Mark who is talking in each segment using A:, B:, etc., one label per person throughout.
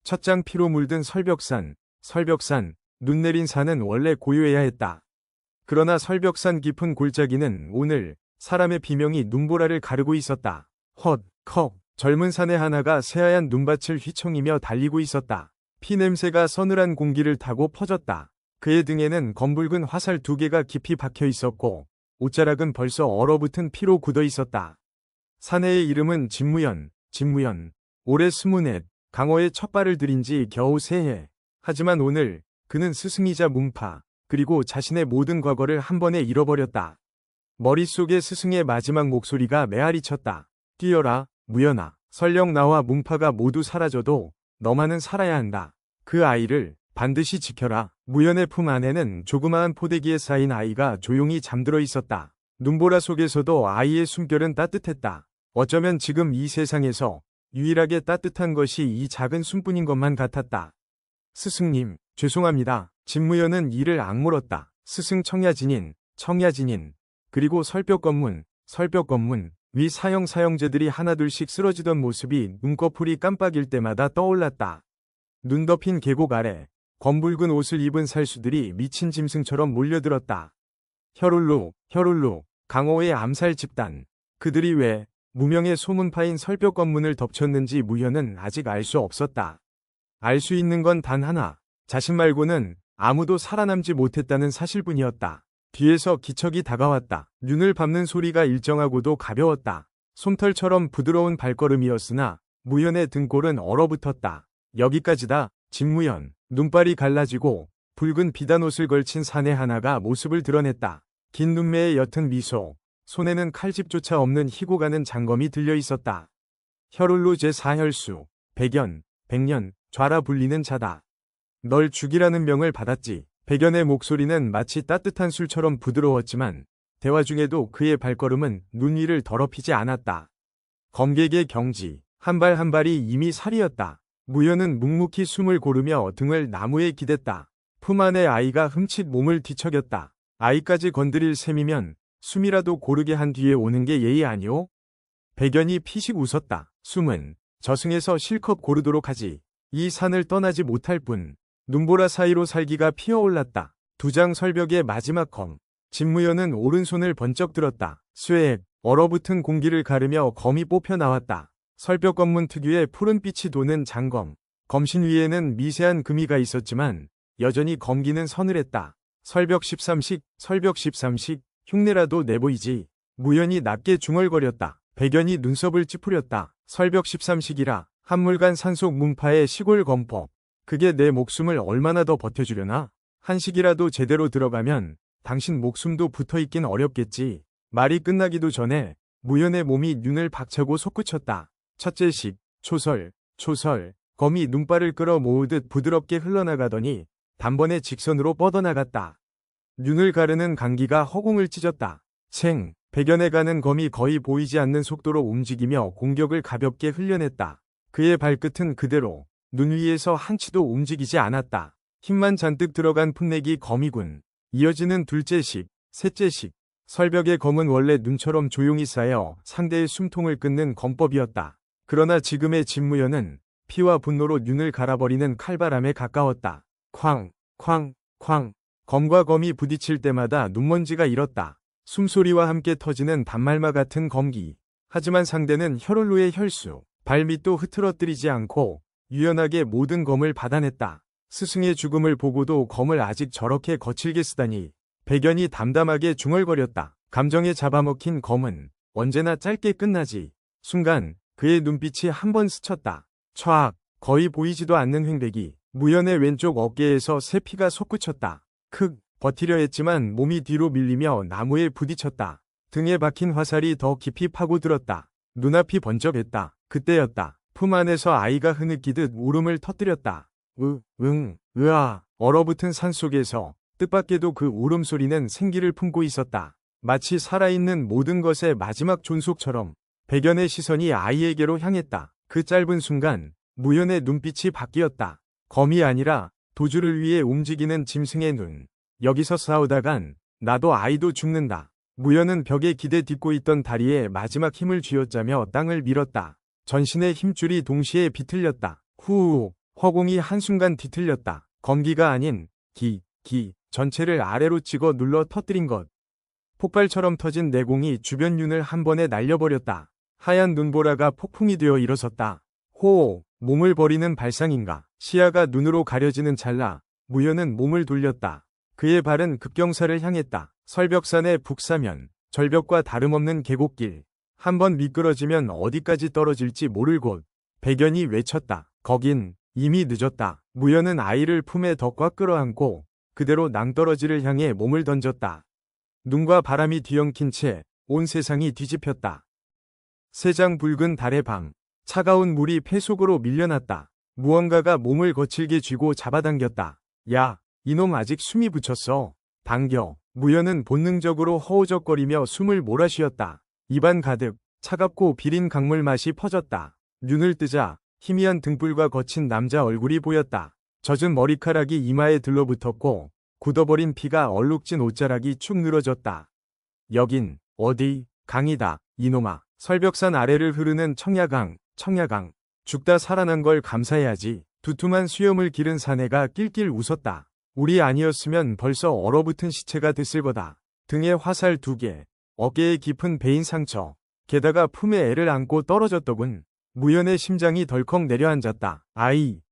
A: 첫장 피로 물든 설벽산, 눈 내린 산은 원래 고요해야 했다. 그러나 설벽산 깊은 골짜기는 오늘 사람의 비명이 눈보라를 가르고 있었다. 컷, 젊은 사내 하나가 새하얀 눈밭을 휘청이며 달리고 있었다. 피 냄새가 서늘한 공기를 타고 퍼졌다. 그의 등에는 검붉은 화살 2개가 깊이 박혀 있었고 옷자락은 벌써 얼어붙은 피로 굳어 있었다. 사내의 이름은 진무현. 올해 24, 강호에 첫 발을 들인 지 겨우 3해. 하지만 오늘 그는 스승이자 문파, 그리고 자신의 모든 과거를 한 번에 잃어버렸다. 머릿속에 스승의 마지막 목소리가 메아리쳤다. 뛰어라, 무현아. 설령 나와 문파가 모두 사라져도 너만은 살아야 한다. 그 아이를 반드시 지켜라. 무현의 품 안에는 조그마한 포대기에 쌓인 아이가 조용히 잠들어 있었다. 눈보라 속에서도 아이의 숨결은 따뜻했다. 어쩌면 지금 이 세상에서 유일하게 따뜻한 것이 이 작은 숨뿐인 것만 같았다. 스승님, 죄송합니다. 진무현은 이를 악물었다. 스승 청야진인, 그리고 설벽 건문, 위 사형제들이 하나둘씩 쓰러지던 모습이 눈꺼풀이 깜빡일 때마다 떠올랐다. 눈 덮인 계곡 아래 검붉은 옷을 입은 살수들이 미친 짐승처럼 몰려들었다. 혈울루, 강호의 암살 집단. 그들이 왜 무명의 소문파인 설벽 건문을 덮쳤는지 무현은 아직 알 수 없었다. 알 수 있는 건 단 하나, 자신 말고는 아무도 살아남지 못했다는 사실뿐이었다. 뒤에서 기척이 다가왔다. 눈을 밟는 소리가 일정하고도 가벼웠다. 솜털처럼 부드러운 발걸음이었으나 무현의 등골은 얼어붙었다. 여기까지다. 진무현. 눈발이 갈라지고 붉은 비단 옷을 걸친 사내 하나가 모습을 드러냈다. 긴 눈매에 옅은 미소, 손에는 칼집조차 없는 희고 가는 장검이 들려 있었다. 혈울루 제4혈수, 백년, 좌라 불리는 자다. 널 죽이라는 명을 받았지. 백연의 목소리는 마치 따뜻한 술처럼 부드러웠지만 대화 중에도 그의 발걸음은 눈 위를 더럽히지 않았다. 검객의 경지, 한 발 한 발이 이미 살이었다. 무현은 묵묵히 숨을 고르며 등을 나무에 기댔다. 품 안의 아이가 흠칫 몸을 뒤척였다. 아이까지 건드릴 셈이면 숨이라도 고르게 한 뒤에 오는 게 예의 아니오? 백연이 피식 웃었다. 숨은 저승에서 실컷 고르도록 하지. 이 산을 떠나지 못할 뿐. 눈보라 사이로 살기가 피어올랐다. 2장 설벽의 마지막 검. 진무현은 오른손을 번쩍 들었다. 쇠액, 얼어붙은 공기를 가르며 검이 뽑혀 나왔다. 설벽 검문 특유의 푸른빛이 도는 장검. 검신 위에는 미세한 금이가 있었지만 여전히 검기는 서늘했다. 설벽 13식, 흉내라도 내보이지. 무현이 낮게 중얼거렸다. 백연이 눈썹을 찌푸렸다. 설벽 13식이라 한물간 산속 문파의 시골 검법. 그게 내 목숨을 얼마나 더 버텨주려나? 한식이라도 제대로 들어가면 당신 목숨도 붙어있긴 어렵겠지. 말이 끝나기도 전에 무현의 몸이 눈을 박차고 솟구쳤다. 첫째 식, 초설, 검이 눈발을 끌어 모으듯 부드럽게 흘러나가더니 단번에 직선으로 뻗어나갔다. 눈을 가르는 강기가 허공을 찢었다. 백연에 가는 검이 거의 보이지 않는 속도로 움직이며 공격을 가볍게 흘려냈다. 그의 발끝은 그대로 눈 위에서 한치도 움직이지 않았다. 힘만 잔뜩 들어간 풋내기 검이군. 이어지는 둘째 식, 셋째 식. 설벽의 검은 원래 눈처럼 조용히 쌓여 상대의 숨통을 끊는 검법이었다. 그러나 지금의 진무현은 피와 분노로 눈을 갈아버리는 칼바람에 가까웠다. 쾅. 검과 검이 부딪힐 때마다 눈먼지가 일었다. 숨소리와 함께 터지는 단말마 같은 검기. 하지만 상대는 혈울루의 혈수. 발밑도 흐트러뜨리지 않고 유연하게 모든 검을 받아냈다. 스승의 죽음을 보고도 검을 아직 저렇게 거칠게 쓰다니. 백연이 담담하게 중얼거렸다. 감정에 잡아먹힌 검은 언제나 짧게 끝나지. 순간 그의 눈빛이 한번 스쳤다. 촤악. 거의 보이지도 않는 횡백이 무현의 왼쪽 어깨에서 새 피가 솟구쳤다. 버티려 했지만 몸이 뒤로 밀리며 나무에 부딪혔다. 등에 박힌 화살이 더 깊이 파고들었다. 눈앞이 번쩍했다. 그때였다. 품 안에서 아이가 흐느끼듯 울음을 터뜨렸다. 으아. 얼어붙은 산속에서 뜻밖에도 그 울음소리는 생기를 품고 있었다. 마치 살아있는 모든 것의 마지막 존속처럼. 백연의 시선이 아이에게로 향했다. 그 짧은 순간 무현의 눈빛이 바뀌었다. 검이 아니라 도주를 위해 움직이는 짐승의 눈. 여기서 싸우다간 나도 아이도 죽는다. 무현은 벽에 기대 딛고 있던 다리에 마지막 힘을 쥐어짜며 땅을 밀었다. 전신의 힘줄이 동시에 비틀렸다. 후우. 허공이 한순간 뒤틀렸다. 검기가 아닌 기 전체를 아래로 찍어 눌러 터뜨린 것. 폭발처럼 터진 내공이 주변 윤을 한 번에 날려버렸다. 하얀 눈보라가 폭풍이 되어 일어섰다. 호호, 몸을 버리는 발상인가. 시야가 눈으로 가려지는 찰나 무연은 몸을 돌렸다. 그의 발은 급경사를 향했다. 설벽산의 북사면, 절벽과 다름없는 계곡길. 한번 미끄러지면 어디까지 떨어질지 모를 곳. 백연이 외쳤다. 거긴 이미 늦었다. 무연은 아이를 품에 더 꽉 끌어안고 그대로 낭떠러지를 향해 몸을 던졌다. 눈과 바람이 뒤엉킨 채 온 세상이 뒤집혔다. 세장 붉은 달의 밤. 차가운 물이 폐 속으로 밀려났다. 무언가가 몸을 거칠게 쥐고 잡아당겼다. 야, 이놈 아직 숨이 붙였어. 당겨. 무연은 본능적으로 허우적거리며 숨을 몰아쉬었다. 입안 가득 차갑고 비린 강물 맛이 퍼졌다. 눈을 뜨자 희미한 등불과 거친 남자 얼굴이 보였다. 젖은 머리카락이 이마에 들러붙었고 굳어버린 피가 얼룩진 옷자락이 축 늘어졌다. 여긴 어디? 강이다. 이놈아. 설벽산 아래를 흐르는 청야강. 죽다 살아난 걸 감사해야지. 두툼한 수염을 기른 사내가 낄낄 웃었다. 우리 아니었으면 벌써 얼어붙은 시체가 됐을 거다. 등에 화살 2개, 어깨에 깊은 베인 상처, 게다가 품에 애를 안고 떨어졌더군. 무연의 심장이 덜컥 내려앉았다.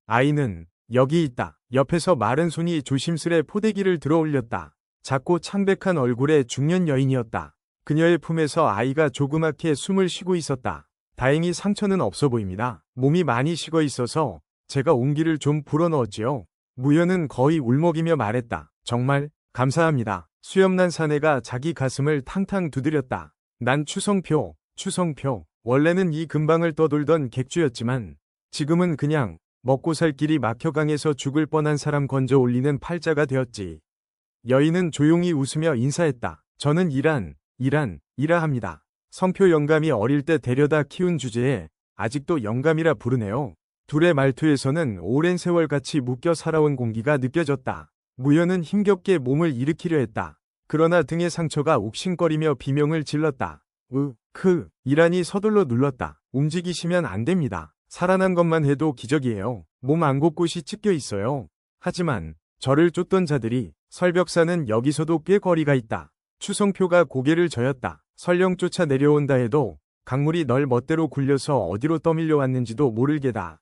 A: 아이는 여기 있다. 옆에서 마른 손이 조심스레 포대기를 들어 올렸다. 작고 창백한 얼굴의 중년 여인이었다. 그녀의 품에서 아이가 조그맣게 숨을 쉬고 있었다. 다행히 상처는 없어 보입니다. 몸이 많이 식어 있어서 제가 온기를 좀 불어넣었지요. 무연은 거의 울먹이며 말했다. 정말 감사합니다. 수염난 사내가 자기 가슴을 탕탕 두드렸다. 난 추성표. 원래는 이 근방을 떠돌던 객주였지만 지금은 그냥 먹고 살 길이 막혀강에서 죽을 뻔한 사람 건져 올리는 팔자가 되었지. 여인은 조용히 웃으며 인사했다. 저는 이라 합니다. 성표 영감이 어릴 때 데려다 키운 주제에 아직도 영감이라 부르네요. 둘의 말투에서는 오랜 세월 같이 묶여 살아온 공기가 느껴졌다. 무연은 힘겹게 몸을 일으키려 했다. 그러나 등의 상처가 욱신거리며 비명을 질렀다. 이란이 서둘러 눌렀다. 움직이시면 안 됩니다. 살아난 것만 해도 기적이에요. 몸 안 곳곳이 찢겨 있어요. 하지만 저를 쫓던 자들이 설벽사는 여기서도 꽤 거리가 있다. 추성표가 고개를 저었다. 설령 쫓아 내려온다 해도 강물이 널 멋대로 굴려서 어디로 떠밀려 왔는지도 모를 게다.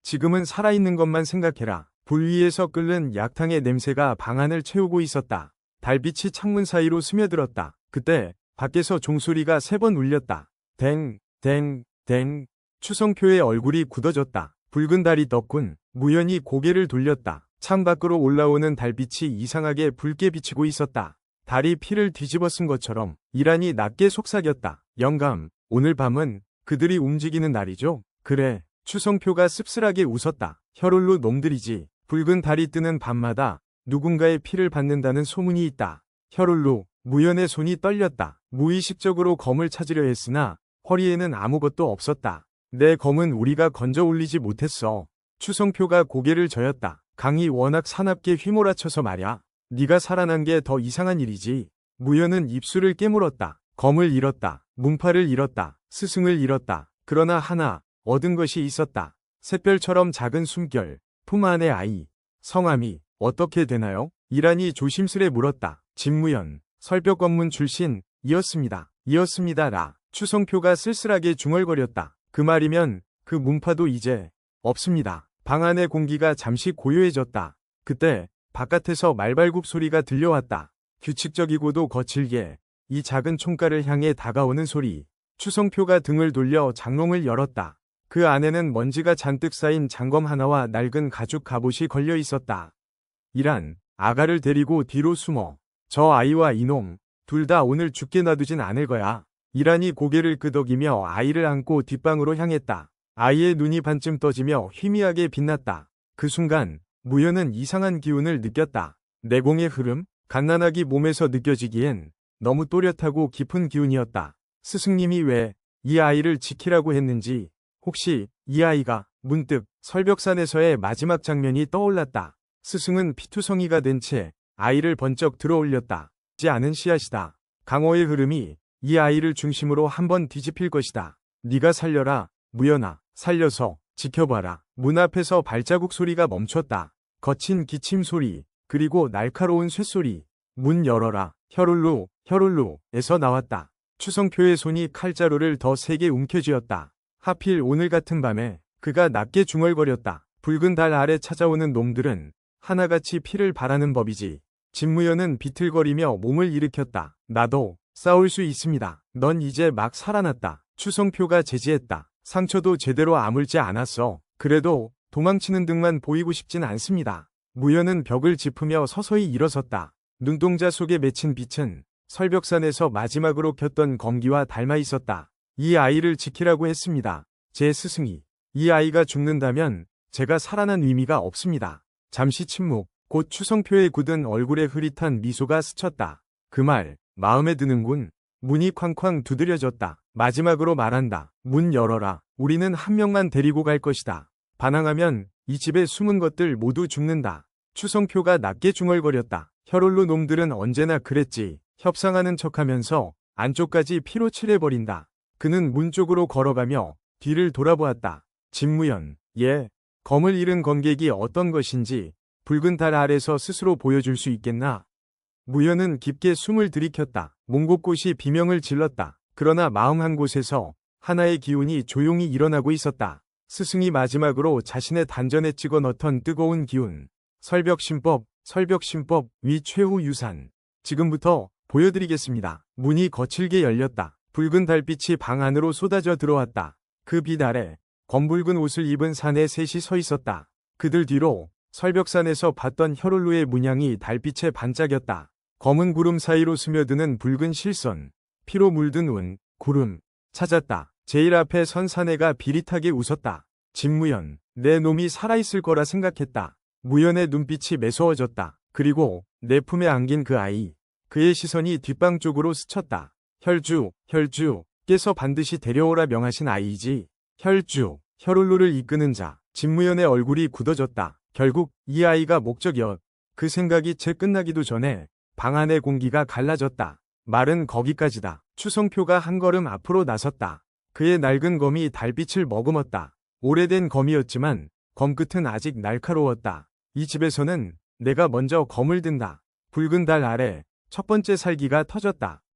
A: 지금은 살아있는 것만 생각해라. 불 위에서 끓는 약탕의 냄새가 방 안을 채우고 있었다. 달빛이 창문 사이로 스며들었다. 그때 밖에서 종소리가 3번 울렸다. 댕. 추성표의 얼굴이 굳어졌다. 붉은 달이 떴군. 무연히 고개를 돌렸다. 창 밖으로 올라오는 달빛이 이상하게 붉게 비치고 있었다. 달이 피를 뒤집어 쓴 것처럼 이란이 낮게 속삭였다. 영감, 오늘 밤은 그들이 움직이는 날이죠? 그래. 추성표가 씁쓸하게 웃었다. 혈올루 놈들이지. 붉은 달이 뜨는 밤마다 누군가의 피를 받는다는 소문이 있다. 혈올루. 무연의 손이 떨렸다. 무의식적으로 검을 찾으려 했으나 허리에는 아무것도 없었다. 내 검은 우리가 건져 올리지 못했어. 추성표가 고개를 저었다. 강이 워낙 사납게 휘몰아쳐서 말야. 네가 살아난 게 더 이상한 일이지. 무연은 입술을 깨물었다. 검을 잃었다. 문팔을 잃었다. 스승을 잃었다. 그러나 하나 얻은 것이 있었다. 샛별처럼 작은 숨결. 품 안의 아이. 성함이 어떻게 되나요? 이란이 조심스레 물었다. 진무연. 설벽 검문 출신이었습니다. 추성표가 쓸쓸하게 중얼거렸다. 그 말이면 그 문파도 이제 없습니다. 방 안의 공기가 잠시 고요해졌다. 그때 바깥에서 말발굽 소리가 들려왔다. 규칙적이고도 거칠게 이 작은 총가를 향해 다가오는 소리. 추성표가 등을 돌려 장롱을 열었다. 그 안에는 먼지가 잔뜩 쌓인 장검 하나와 낡은 가죽 갑옷이 걸려 있었다. 이란, 아가를 데리고 뒤로 숨어. 저 아이와 이놈, 둘 다 오늘 죽게 놔두진 않을 거야. 이란이 고개를 끄덕이며 아이를 안고 뒷방으로 향했다. 아이의 눈이 반쯤 떠지며 희미하게 빛났다. 그 순간 무연은 이상한 기운을 느꼈다. 내공의 흐름? 갓난아기 몸에서 느껴지기엔 너무 또렷하고 깊은 기운이었다. 스승님이 왜 이 아이를 지키라고 했는지, 혹시 이 아이가 문득 설벽산에서의 마지막 장면이 떠올랐다. 스승은 피투성이가 된 채 아이를 번쩍 들어올렸다. 지 않은 씨앗이다. 강호의 흐름이 이 아이를 중심으로 한번 뒤집힐 것이다. 네가 살려라, 무연아. 살려서 지켜봐라. 문 앞에서 발자국 소리가 멈췄다. 거친 기침 소리, 그리고 날카로운 쇳소리. 문 열어라. 혈울루, 혈울루에서 나왔다. 추성표의 손이 칼자루를 더 세게 움켜쥐었다. 하필 오늘 같은 밤에 그가 낮게 중얼거렸다. 붉은 달 아래 찾아오는 놈들은 하나같이 피를 바라는 법이지. 진무현은 비틀거리며 몸을 일으켰다. 나도 싸울 수 있습니다. 넌 이제 막 살아났다. 추성표가 제지했다. 상처도 제대로 아물지 않았어. 그래도 도망치는 듯만 보이고 싶진 않습니다. 무현은 벽을 짚으며 서서히 일어섰다. 눈동자 속에 맺힌 빛은 설벽산에서 마지막으로 켰던 검기와 닮아 있었다. 이 아이를 지키라고 했습니다. 제 스승이. 이 아이가 죽는다면 제가 살아난 의미가 없습니다. 잠시 침묵. 곧 추성표의 굳은 얼굴에 흐릿한 미소가 스쳤다. 그 말 마음에 드는군. 문이 쾅쾅 두드려졌다. 마지막으로 말한다. 문 열어라. 우리는 한 명만 데리고 갈 것이다. 반항하면 이 집에 숨은 것들 모두 죽는다. 추성표가 낮게 중얼거렸다. 혈올루 놈들은 언제나 그랬지. 협상하는 척하면서 안쪽까지 피로 칠해버린다. 그는 문 쪽으로 걸어가며 뒤를 돌아보았다. 진무현, 예. 검을 잃은 검객이 어떤 것인지 붉은 달 아래서 스스로 보여줄 수 있겠나? 무현은 깊게 숨을 들이켰다. 몽곳곳이 비명을 질렀다. 그러나 마음 한 곳에서 하나의 기운이 조용히 일어나고 있었다. 스승이 마지막으로 자신의 단전에 찍어 넣던 뜨거운 기운. 설벽신법, 설벽신법 위 최후 유산. 지금부터 보여드리겠습니다. 문이 거칠게 열렸다. 붉은 달빛이 방 안으로 쏟아져 들어왔다. 그 빛 아래 검붉은 옷을 입은 사내 셋이 서 있었다. 그들 뒤로 설벽산에서 봤던 혈올루의 문양이 달빛에 반짝였다. 검은 구름 사이로 스며드는 붉은 실선. 피로 물든 운, 구름. 찾았다. 제일 앞에 선 사내가 비릿하게 웃었다. 진무현, 내 놈이 살아있을 거라 생각했다. 무현의 눈빛이 매서워졌다. 그리고 내 품에 안긴 그 아이. 그의 시선이 뒷방 쪽으로 스쳤다. 혈주께서 반드시 데려오라 명하신 아이이지. 혈주, 혈울루를 이끄는 자. 진무현의 얼굴이 굳어졌다. 결국 이 아이가 목적이었. 그 생각이 채 끝나기도 전에 방 안의 공기가 갈라졌다. 말은 거기까지다. 추성표가 한 걸음 앞으로 나섰다. 그의 낡은 검이 달빛을 머금었다. 오래된 검이었지만 검 끝은 아직 날카로웠다. 이 집에서는 내가 먼저 검을 든다. 붉은 달 아래 첫 번째 살기가 터졌다.